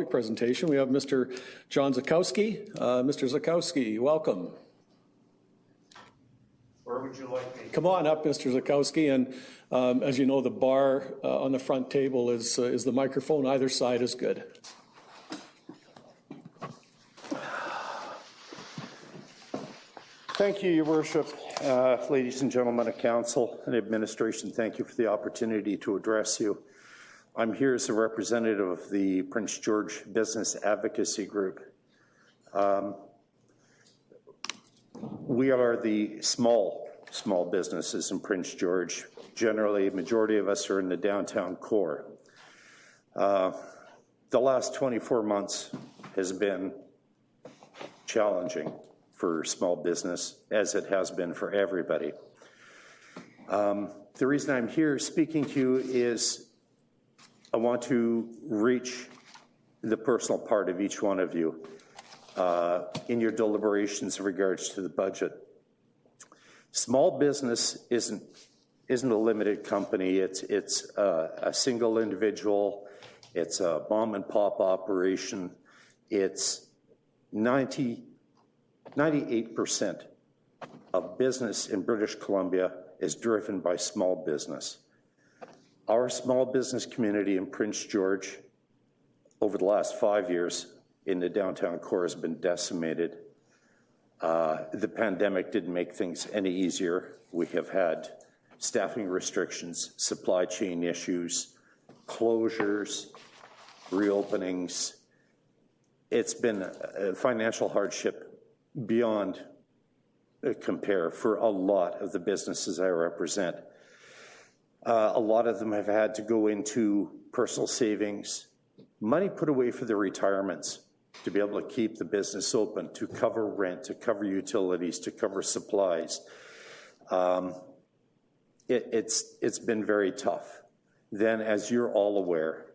Presentation. We have Mr. John Zukowski. Mr. Zukowski, welcome. Where would you like me? Come on up, Mr. Zukowski. And as you know, the bar on the front table is the microphone. Either side is good. Thank you, Your Worship. Ladies and gentlemen of Council and Administration, thank you for the opportunity to address you. I'm here as a representative of the Prince George Business Advocacy Group. We are the small businesses in Prince George. Generally, a majority of us are in the downtown core. The last 24 months has been challenging for small business, as it has been for everybody. The reason I'm here speaking to you is I want to reach the personal part of each one of you in your deliberations in regards to the budget. Small business isn't a limited company. It's a single individual. It's a mom and pop operation. It's 98% of business in British Columbia is driven by small business. Our small business community in Prince George over the last 5 years in the downtown core has been decimated. The pandemic didn't make things any easier. We have had staffing restrictions, supply chain issues, closures, reopenings. It's been a financial hardship beyond compare for a lot of the businesses I represent. A lot of them have had to go into personal savings, money put away for their retirements to be able to keep the business open, to cover rent, to cover utilities, to cover supplies. It's been very tough. Then, as you're all aware,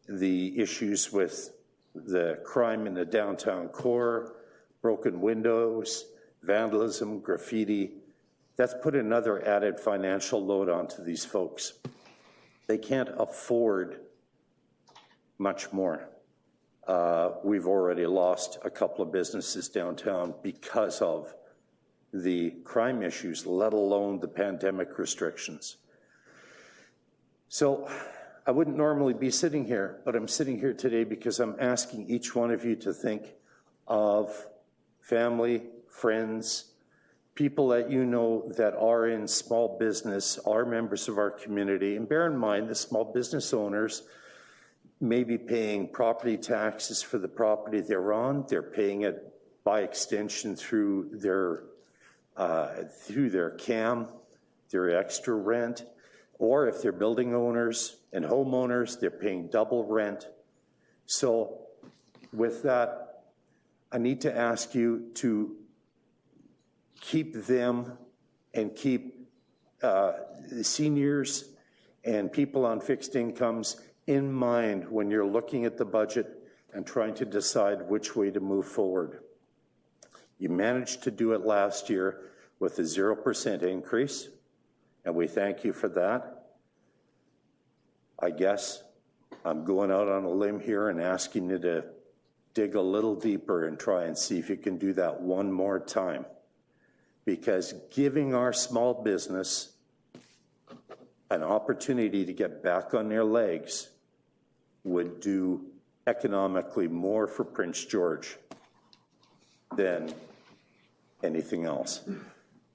the issues with the crime in the downtown core, broken windows, vandalism, graffiti, that's put another added financial load onto these folks. They can't afford much more. We've already lost a couple of businesses downtown because of the crime issues, let alone the pandemic restrictions. So I wouldn't normally be sitting here, but I'm sitting here today because I'm asking each one of you to think of family, friends, people that you know that are in small business, are members of our community. And bear in mind, the small business owners may be paying property taxes for the property they're on. They're paying it by extension through their CAM, their extra rent. Or if they're building owners and homeowners, they're paying double rent. So with that, I need to ask you to keep them and keep seniors and people on fixed incomes in mind when you're looking at the budget and trying to decide which way to move forward. You managed to do it last year with a 0% increase, and we thank you for that. I guess I'm going out on a limb here and asking you to dig a little deeper and try and see if you can do that one more time. Because giving our small business an opportunity to get back on their legs would do economically more for Prince George than anything else.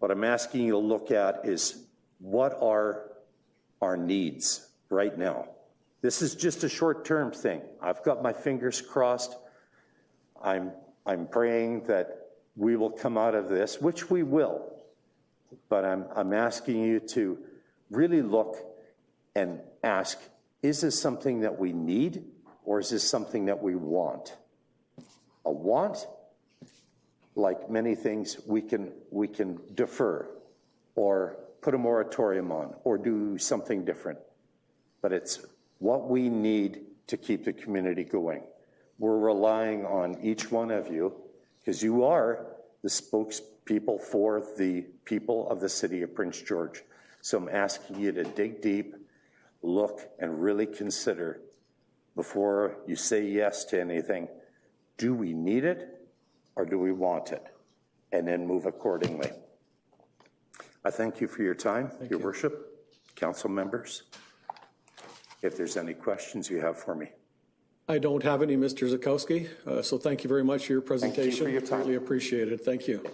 What I'm asking you to look at is what are our needs right now? This is just a short-term thing. I've got my fingers crossed. I'm praying that we will come out of this, which we will, but I'm asking you to really look and ask, is this something that we need or is this something that we want? A want, like many things, we can defer or put a moratorium on or do something different, but it's what we need to keep the community going. We're relying on each one of you because you are the spokespeople for the people of the city of Prince George. So I'm asking you to dig deep, look, and really consider before you say yes to anything, do we need it or do we want it? And then move accordingly. I thank you for your time, Your Worship, council members. If there's any questions you have for me. I don't have any, Mr. Zukowski, so thank you very much for your presentation. Thank you for your time. Really appreciate it. Thank you.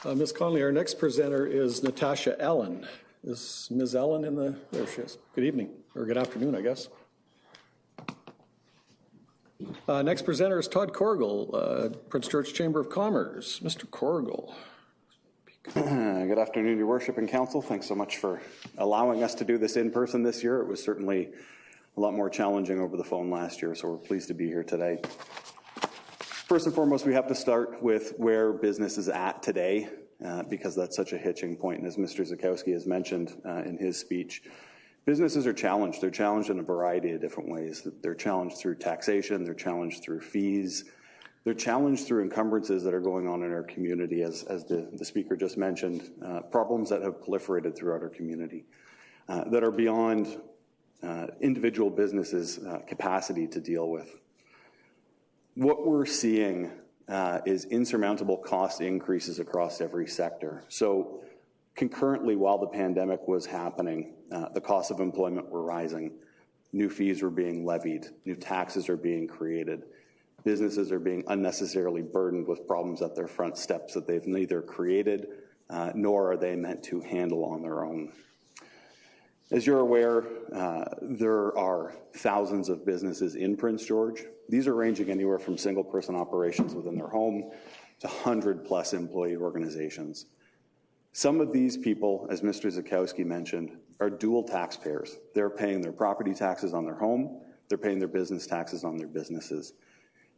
Ms. Conley, our next presenter is Natasha Allen. Is Ms. Allen in the, there she is. Good evening, or good afternoon, I guess. Next presenter is Todd Corrigal, Prince George Chamber of Commerce. Mr. Corrigal. Good afternoon, Your Worship and Council. Thanks so much for allowing us to do this in person this year. It was certainly a lot more challenging over the phone last year, so we're pleased to be here today. First and foremost, we have to start with where business is at today, because that's such a hitching point. And as Mr. Zukowski has mentioned in his speech, businesses are challenged. They're challenged in a variety of different ways. They're challenged through taxation, they're challenged through fees, they're challenged through encumbrances that are going on in our community, as the speaker just mentioned, problems that have proliferated throughout our community that are beyond individual businesses' capacity to deal with. What we're seeing is insurmountable cost increases across every sector. So concurrently, while the pandemic was happening, the costs of employment were rising, new fees were being levied, new taxes are being created, businesses are being unnecessarily burdened with problems at their front steps that they've neither created nor are they meant to handle on their own. As you're aware, there are thousands of businesses in Prince George. These are ranging anywhere from single-person operations within their home to 100-plus employee organizations. Some of these people, as Mr. Zukowski mentioned, are dual taxpayers. They're paying their property taxes on their home, they're paying their business taxes on their businesses.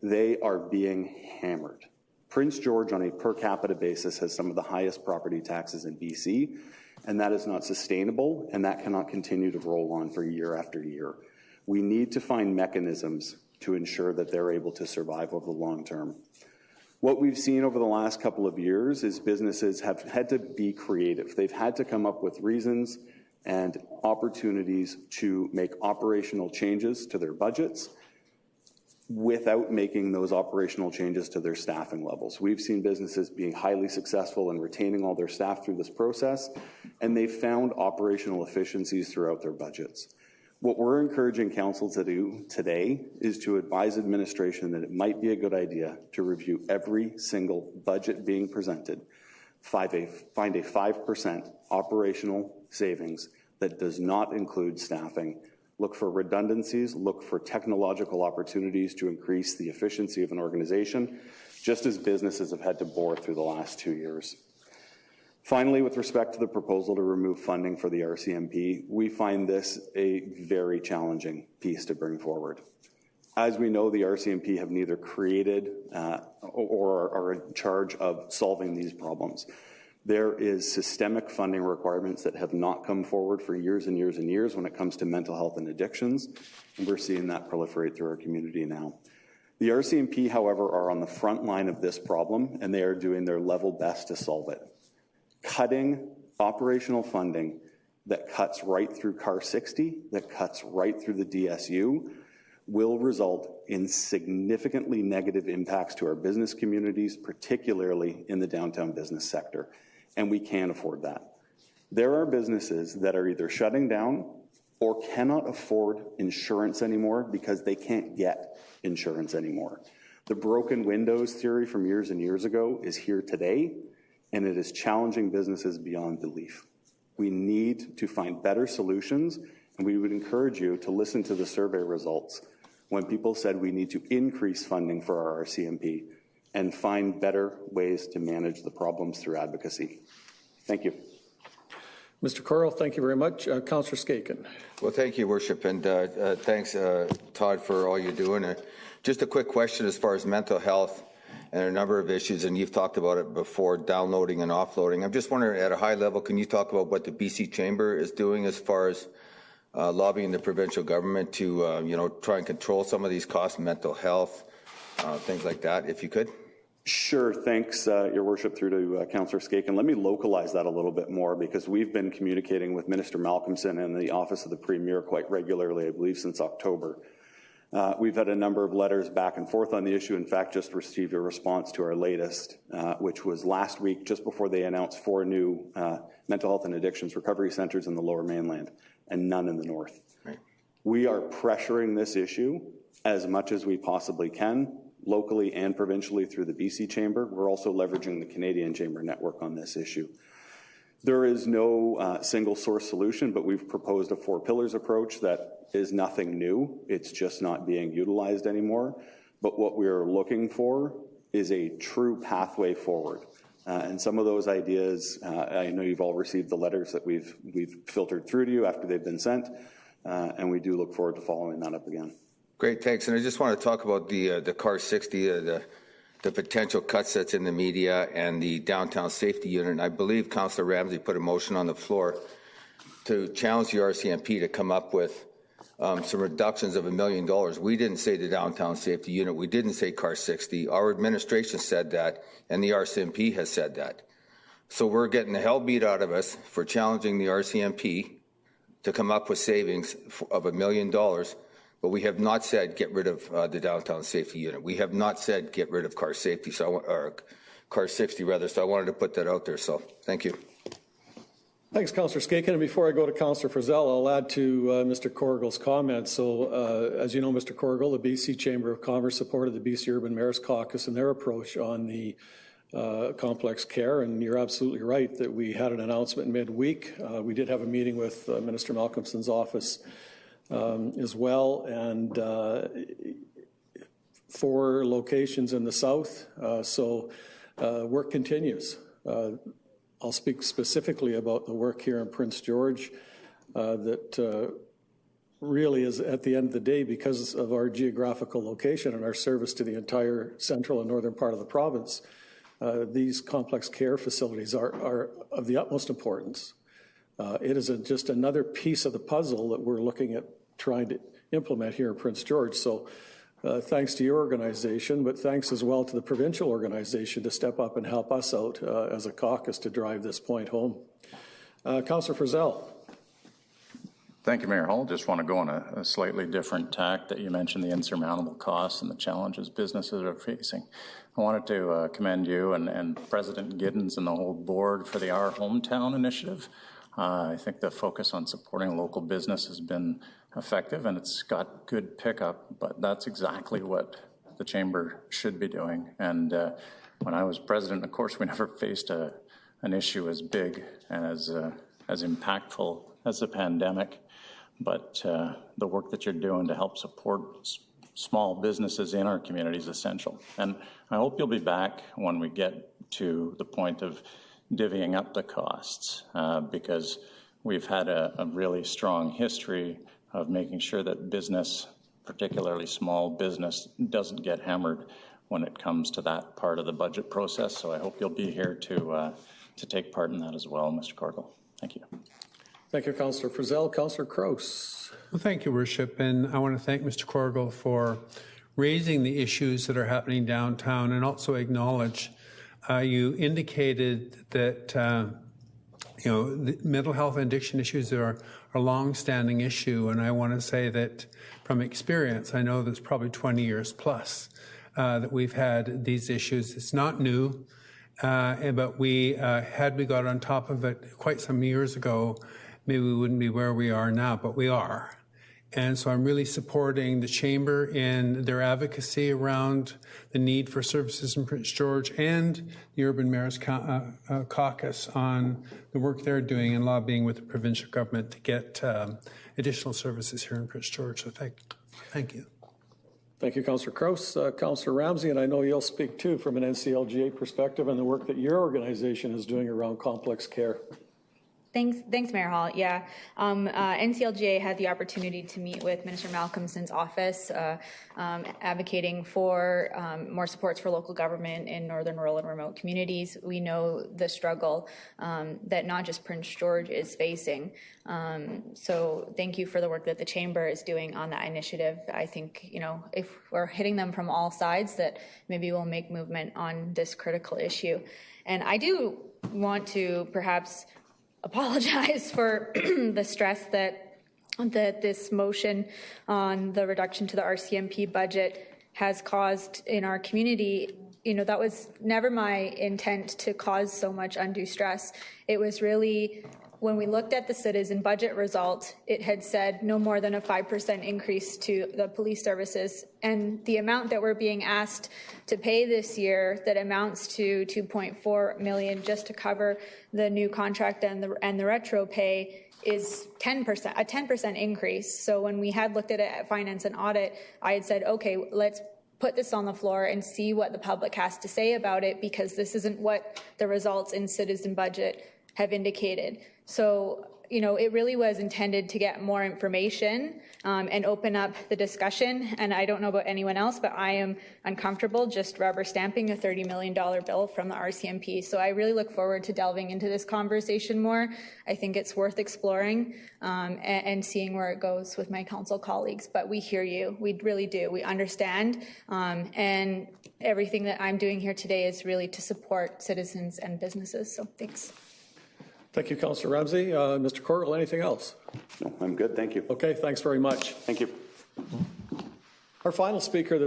They are being hammered. Prince George, on a per capita basis, has some of the highest property taxes in BC, and that is not sustainable, and that cannot continue to roll on for year after year. We need to find mechanisms to ensure that they're able to survive over the long term. What we've seen over the last couple of years is businesses have had to be creative. They've had to come up with reasons and opportunities to make operational changes to their budgets without making those operational changes to their staffing levels. We've seen businesses being highly successful in retaining all their staff through this process, and they've found operational efficiencies throughout their budgets. What we're encouraging council to do today is to advise administration that it might be a good idea to review every single budget being presented, find a 5% operational savings that does not include staffing, look for redundancies, look for technological opportunities to increase the efficiency of an organization, just as businesses have had to bore through the last 2 years. Finally, with respect to the proposal to remove funding for the RCMP, we find this a very challenging piece to bring forward. As we know, the RCMP have neither created or are in charge of solving these problems. There is systemic funding requirements that have not come forward for years and years and years when it comes to mental health and addictions, and we're seeing that proliferate through our community now. The RCMP, however, are on the front line of this problem, and they are doing their level best to solve it. Cutting operational funding that cuts right through CAR 60, that cuts right through the DSU, will result in significantly negative impacts to our business communities, particularly in the downtown business sector. And we can't afford that. There are businesses that are either shutting down or cannot afford insurance anymore because they can't get insurance anymore. The broken windows theory from years and years ago is here today, and it is challenging businesses beyond belief. We need to find better solutions, and we would encourage you to listen to the survey results when people said we need to increase funding for our RCMP and find better ways to manage the problems through advocacy. Thank you. Mr. Corrigal, thank you very much. Councillor Skaken. Well, thank you, Worship, and thanks, Todd, for all you're doing. Just a quick question as far as mental health and a number of issues, and you've talked about it before, downloading and offloading. I'm just wondering, at a high level, can you talk about what the BC Chamber is doing as far as lobbying the provincial government to, try and control some of these costs, mental health, things like that, if you could? Sure, thanks, Your Worship, through to Councillor Skaken. Let me localize that a little bit more, because we've been communicating with Minister Malcolmson and the Office of the Premier quite regularly, I believe, since October. We've had a number of letters back and forth on the issue. In fact, just received a response to our latest, which was last week, just before they announced 4 new mental health and addictions recovery centers in the Lower Mainland and none in the North. Right. We are pressuring this issue as much as we possibly can, locally and provincially through the BC Chamber. We're also leveraging the Canadian Chamber network on this issue. There is no single source solution, but we've proposed a 4 pillars approach that is nothing new. It's just not being utilized anymore. But what we're looking for is a true pathway forward. And some of those ideas, I know you've all received the letters that we've filtered through to you after they've been sent, and we do look forward to following that up again. Great, thanks. And I just want to talk about the Car 60, the potential cuts that's in the media, and the downtown safety unit. And I believe Councillor Ramsey put a motion on the floor to challenge the RCMP to come up with some reductions of $1 million. We didn't say the downtown safety unit. We didn't say Car 60. Our administration said that, and the RCMP has said that. So we're getting the hell beat out of us for challenging the RCMP to come up with savings of $1 million. But we have not said get rid of the downtown safety unit. We have not said get rid of Car Safety, or Car 60 rather. So I wanted to put that out there. So thank you. Thanks, Councillor Skaken. And before I go to Councillor Frizzell, I'll add to Mr. Corrigal's comments. So as you know, Mr. Corrigal, the BC Chamber of Commerce supported the BC Urban Mayor's Caucus and their approach on the complex care. And you're absolutely right that we had an announcement midweek. We did have a meeting with Minister Malcolmson's office as well, and 4 locations in the south. So work continues. I'll speak specifically about the work here in Prince George that really is, at the end of the day, because of our geographical location and our service to the entire central and northern part of the province, these complex care facilities are of the utmost importance. It is just another piece of the puzzle that we're looking at trying to implement here in Prince George. So thanks to your organization, but thanks as well to the provincial organization to step up and help us out as a caucus to drive this point home. Councillor Frizzell. Thank you, Mayor Hall. Just want to go on a slightly different tack that you mentioned, the insurmountable costs and the challenges businesses are facing. I wanted to commend you and President Giddens and the whole board for the Our Hometown initiative. I think the focus on supporting local business has been effective and it's got good pickup, but that's exactly what the Chamber should be doing. And when I was president, of course, we never faced an issue as big and as impactful as the pandemic, but the work that you're doing to help support small businesses in our community is essential. And I hope you'll be back when we get to the point of divvying up the costs, because we've had a really strong history of making sure that business, particularly small business, doesn't get hammered when it comes to that part of the budget process. So I hope you'll be here to take part in that as well, Mr. Corrigal. Thank you. Thank you, Councillor Frizzell. Councillor Kraus. Well, thank you, Worship. And I want to thank Mr. Corrigal for raising the issues that are happening downtown and also acknowledge you indicated that the mental health and addiction issues are a long-standing issue, and I want to say that from experience, I know there's probably 20 years plus that we've had these issues. It's not new, but had we got on top of it quite some years ago, maybe we wouldn't be where we are now, but we are. And so I'm really supporting the Chamber in their advocacy around the need for services in Prince George and the Urban Mayor's Caucus on the work they're doing and lobbying with the provincial government to get additional services here in Prince George. So thank you. Thank you, Councillor Kraus. Councillor Ramsey, and I know you'll speak too from an NCLGA perspective and the work that your organization is doing around complex care. Thanks, Mayor Hall. Yeah, NCLGA had the opportunity to meet with Minister Malcolmson's office, advocating for more supports for local government in northern, rural, and remote communities. We know the struggle that not just Prince George is facing. So thank you for the work that the Chamber is doing on that initiative. I think, if we're hitting them from all sides, that maybe we'll make movement on this critical issue. And I do want to perhaps apologize for the stress that that this motion on the reduction to the RCMP budget has caused in our community. You know, that was never my intent to cause so much undue stress. It was really, when we looked at the citizen budget result, it had said no more than a 5% increase to the police services. And the amount that we're being asked to pay this year that amounts to $2.4 million just to cover the new contract and the retro pay is 10%, a 10% increase. So when we had looked at it at Finance and Audit, I had said, okay, let's put this on the floor and see what the public has to say about it, because this isn't what the results in citizen budget have indicated. So, you know, it really was intended to get more information and open up the discussion. And I don't know about anyone else, but I am uncomfortable just rubber stamping a $30 million bill from the RCMP. So I really look forward to delving into this conversation more. I think it's worth exploring and seeing where it goes with my council colleagues. But we hear you. We really do. We understand. And everything that I'm doing here today is really to support citizens and businesses. So thanks. Thank you, Councillor Ramsey. Mr. Corrigal, anything else? No, I'm good. Thank you. Okay, thanks very much. Thank you. Our final speaker that's